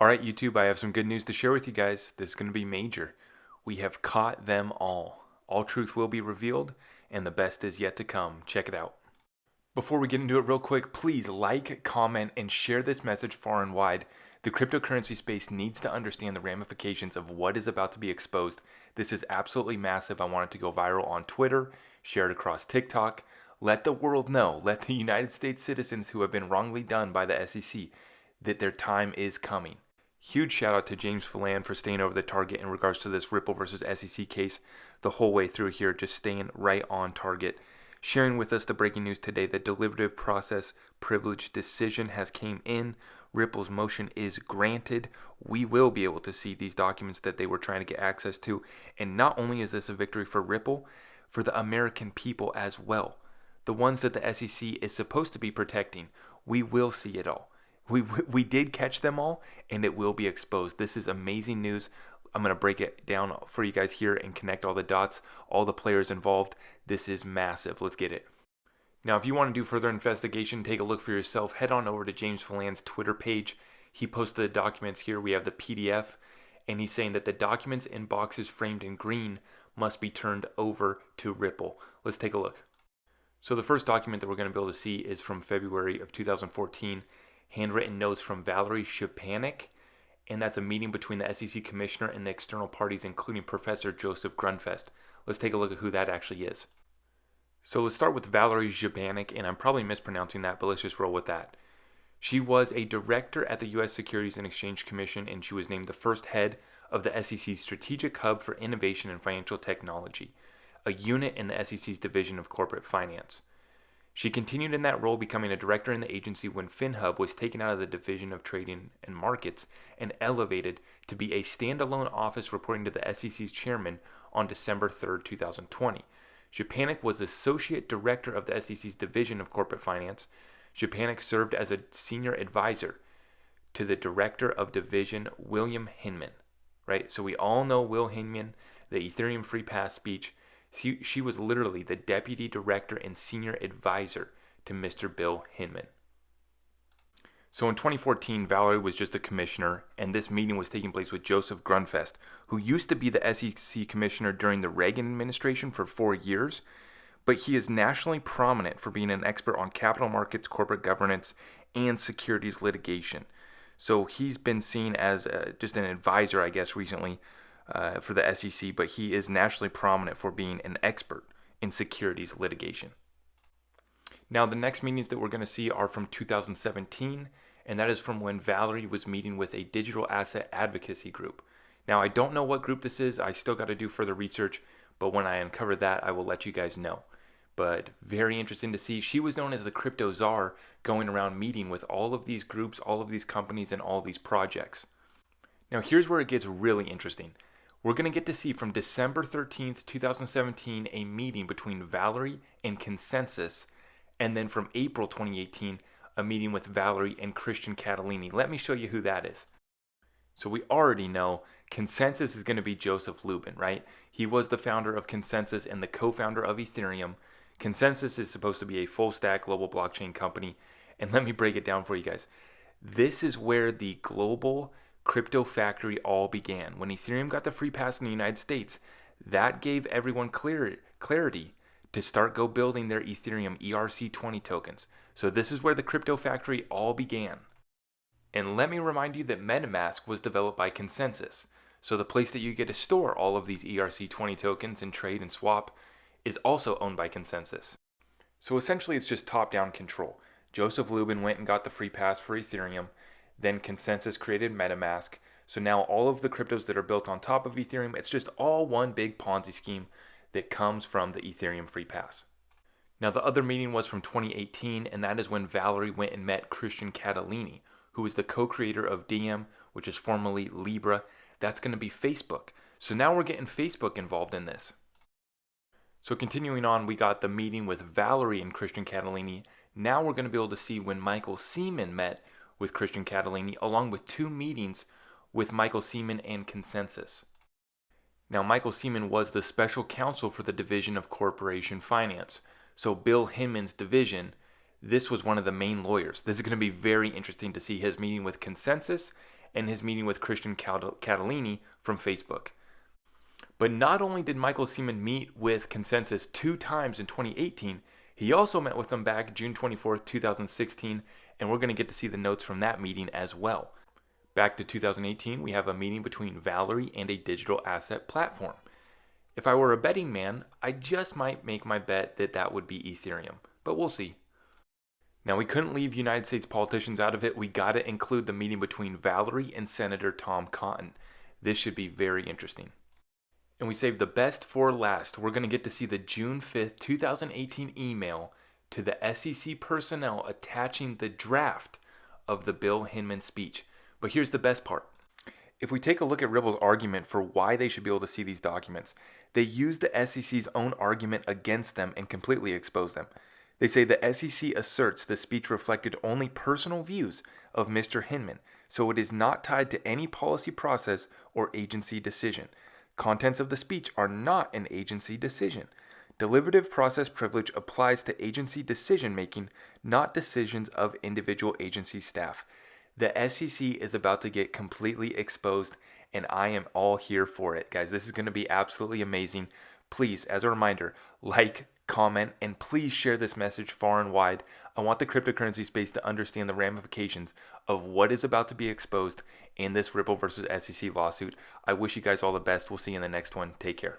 Alright, YouTube, I have some good news to share with you guys. This is going to be major. We have caught them all. All truth will be revealed, and the best is yet to come. Check it out. Before we get into it real quick, please like, comment, and share this message far and wide. The cryptocurrency space needs to understand the ramifications of what is about to be exposed. This is absolutely massive. I want it to go viral on Twitter, share it across TikTok. Let the world know, let the United States citizens who have been wrongly done by the SEC, that their time is coming. Huge shout out to James Phelan for staying over the target in regards to this Ripple versus SEC case the whole way through here, just staying right on target. Sharing with us the breaking news today, the deliberative process privilege decision has came in. Ripple's motion is granted. We will be able to see these documents that they were trying to get access to. And not only is this a victory for Ripple, for the American people as well. The ones that the SEC is supposed to be protecting. We will see it all. We did catch them all, and it will be exposed. This is amazing news. I'm going to break it down for you guys here and connect all the dots, all the players involved. This is massive. Let's get it. Now, if you want to do further investigation, take a look for yourself. Head on over to James Phelan's Twitter page. He posted the documents here. We have the PDF, and he's saying that the documents in boxes framed in green must be turned over to Ripple. Let's take a look. So the first document that we're going to be able to see is from February of 2014. Handwritten notes from Valerie Szczepanik, and that's a meeting between the SEC commissioner and the external parties, including Professor Joseph Grunfest. Let's take a look at who that actually is. So let's start with Valerie Szczepanik, and I'm probably mispronouncing that, but let's just roll with that. She was a director at the U.S. Securities and Exchange Commission, and she was named the first head of the SEC's Strategic Hub for Innovation and Financial Technology, a unit in the SEC's Division of Corporate Finance. She continued in that role, becoming a director in the agency when FinHub was taken out of the Division of Trading and Markets and elevated to be a standalone office reporting to the SEC's chairman on December 3, 2020. Szczepanik was associate director of the SEC's Division of Corporate Finance. Szczepanik served as a senior advisor to the director of division, William Hinman. Right? So we all know Will Hinman, the Ethereum Free Pass speech. She was literally the deputy director and senior advisor to Mr. Bill Hinman. So in 2014, Valerie was just a commissioner, and this meeting was taking place with Joseph Grunfest, who used to be the SEC commissioner during the Reagan administration for 4 years, but he is nationally prominent for being an expert on capital markets, corporate governance, and securities litigation. So he's been seen as just an advisor, I guess, recently, for the SEC, but he is nationally prominent for being an expert in securities litigation. Now, the next meetings that we're going to see are from 2017, and that is from when Valerie was meeting with a digital asset advocacy group. Now, I don't know what group this is. I still got to do further research, but when I uncover that, I will let you guys know. But very interesting to see. She was known as the crypto czar, going around meeting with all of these groups, all of these companies, and all these projects. Now, here's where it gets really interesting. We're going to get to see from December 13th, 2017, a meeting between Valerie and Consensus, and then from April 2018, a meeting with Valerie and Christian Catalini. Let me show you who that is. So we already know Consensus is going to be Joseph Lubin, right? He was the founder of Consensus and the co-founder of Ethereum. Consensus is supposed to be a full-stack global blockchain company, and let me break it down for you guys. This is where the global crypto factory all began. When Ethereum got the free pass in the United States, that gave everyone clarity to start go building their Ethereum ERC20 tokens. So this is where the crypto factory all began. And let me remind you that MetaMask was developed by Consensus. So the place that you get to store all of these ERC20 tokens and trade and swap is also owned by Consensus. So essentially it's just top-down control. Joseph Lubin went and got the free pass for Ethereum. Then Consensus created MetaMask. So now all of the cryptos that are built on top of Ethereum, it's just all one big Ponzi scheme that comes from the Ethereum Free Pass. Now the other meeting was from 2018, and that is when Valerie went and met Christian Catalini, who is the co-creator of Diem, which is formerly Libra. That's going to be Facebook. So now we're getting Facebook involved in this. So continuing on, we got the meeting with Valerie and Christian Catalini. Now we're going to be able to see when Michael Seaman met with Christian Catalini, along with 2 meetings with Michael Seaman and Consensus. Now, Michael Seaman was the special counsel for the Division of Corporation Finance. So Bill Hinman's division, this was one of the main lawyers. This is going to be very interesting to see his meeting with Consensus and his meeting with Christian Catalini from Facebook. But not only did Michael Seaman meet with ConsenSys 2 times in 2018, he also met with them back June 24th, 2016, and we're going to get to see the notes from that meeting as well. Back to 2018, we have a meeting between Valerie and a digital asset platform. If I were a betting man, I just might make my bet that that would be Ethereum, but we'll see. Now, we couldn't leave United States politicians out of it. We got to include the meeting between Valerie and Senator Tom Cotton. This should be very interesting. And we saved the best for last. We're going to get to see the June 5th, 2018 email to the SEC personnel attaching the draft of the Bill Hinman speech. But here's the best part. If we take a look at Ripple's argument for why they should be able to see these documents, they use the SEC's own argument against them and completely expose them. They say the SEC asserts the speech reflected only personal views of Mr. Hinman, so it is not tied to any policy process or agency decision. Contents of the speech are not an agency decision. Deliberative process privilege applies to agency decision making, not decisions of individual agency staff. The SEC is about to get completely exposed, and I am all here for it. Guys, this is going to be absolutely amazing. Please, as a reminder, like, comment, and please share this message far and wide. I want the cryptocurrency space to understand the ramifications of what is about to be exposed in this Ripple versus SEC lawsuit. I wish you guys all the best. We'll see you in the next one. Take care.